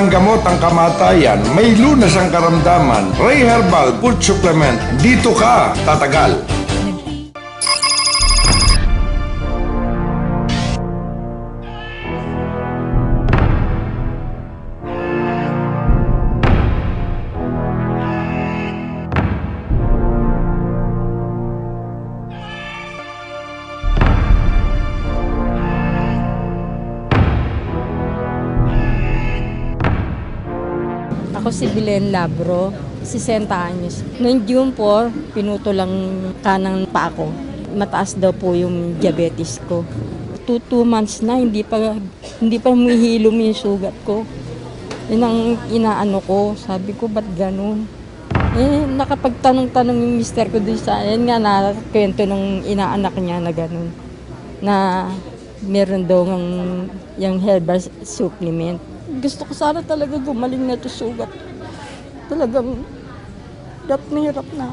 walang gamot ang kamatayan, may lunas ang karamdaman. Ray Herbal Food Supplement. Dito ka tatagal. Ako si Belen Labro, 60 anyos. Noong June 4, pinuto lang kanang pa ako. Mataas daw po yung diabetes ko. 2 months na, hindi pa humihilom yung sugat ko. Yun ang inaano ko. Sabi ko, ba't ganun? Nakapagtanong-tanong yung mister ko doon sa ayan nga, nakakwento ng inaanak niya na ganun. Na meron daw yung herbal supplement. Gusto ko sana talaga gumaling na ito sugat. Talagang hirap na.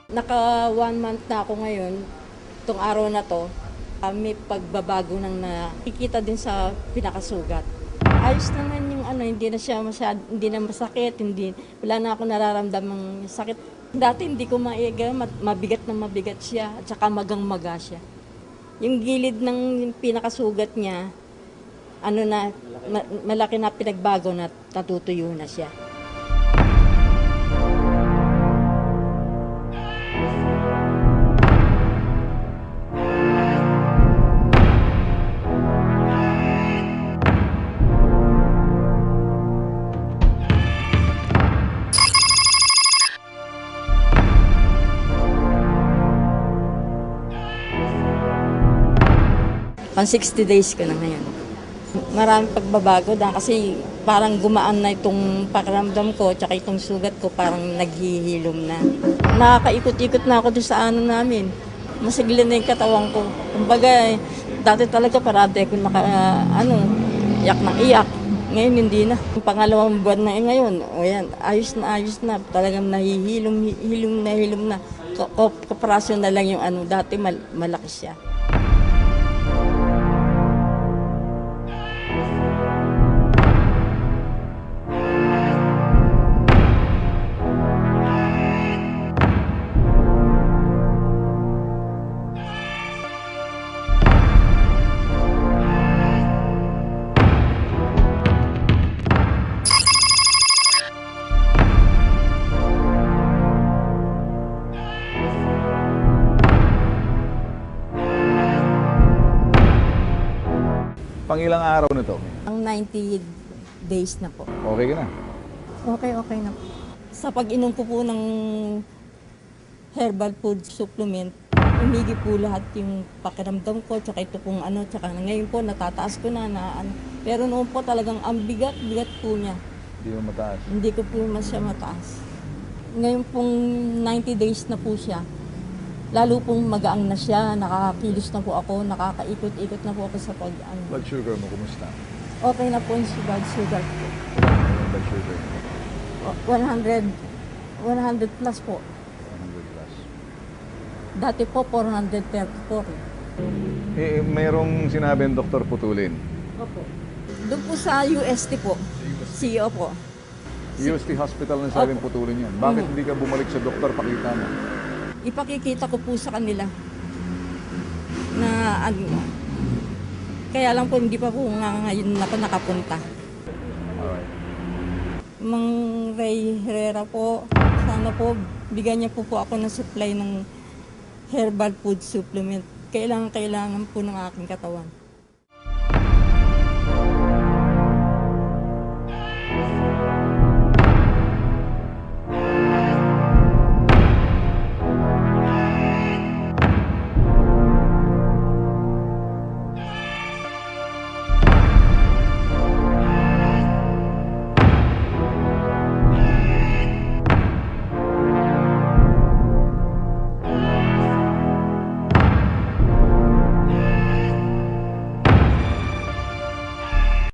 Naka 1 month na ako ngayon, itong araw na to, may pagbabago nang nakikita din sa pinakasugat. Ayos naman yung hindi na siya hindi na masakit, wala na ako nararamdamang sakit. Dati hindi ko maiga, mabigat na mabigat siya, at saka magang-maga siya. Yung gilid ng pinakasugat niya, malaki na pinagbago na natutuyo na siya. Pang 60 days ko na ngayon. Maraming pagbabago kasi parang gumaan na itong pakiramdam ko tsaka itong sugat ko parang naghihilom na. Nakakaikot-ikot na ako doon sa namin. Masigla na yung katawan ko. Kumbaga, dati talaga parati ako iyak ng iyak. Ngayon hindi na. Yung pangalawang buwan na ngayon, ayos na. Talagang hilom na. Koperasyon na lang yung dati malaki siya. Pangilang araw na to? Ang 90 days na po. Okay ka na? Okay na po. Sa pag-inom ko po ng herbal food supplement, umigi po lahat yung pakiramdam ko, tsaka ito pong tsaka ngayon po natataas ko na Pero noon po talagang ang bigat po niya. Hindi mo mataas? Hindi ko po siya mataas. Ngayon pong 90 days na po siya. Lalo pong magaang na siya, nakakakilos na po ako, nakakaikot-ikot na po ako sa Blood sugar mo, kumusta? Okay na po yung blood sugar po. Blood sugar? 100 plus po. 100 plus. Dati po 434. Mayroong sinabi ng Dr. Putulin? Opo. Doon po sa UST po, CEO po. UST Hospital na sabing putulin yan. Bakit hindi ka bumalik sa doktor, pakita mo? Ipakikita ko po sa kanila na kaya lang po hindi pa po ngayon ako nakapunta. Alright. Mang Ray Herrera po, sana po bigyan niya po ako ng supply ng herbal food supplement. Kailangan po ng aking katawan.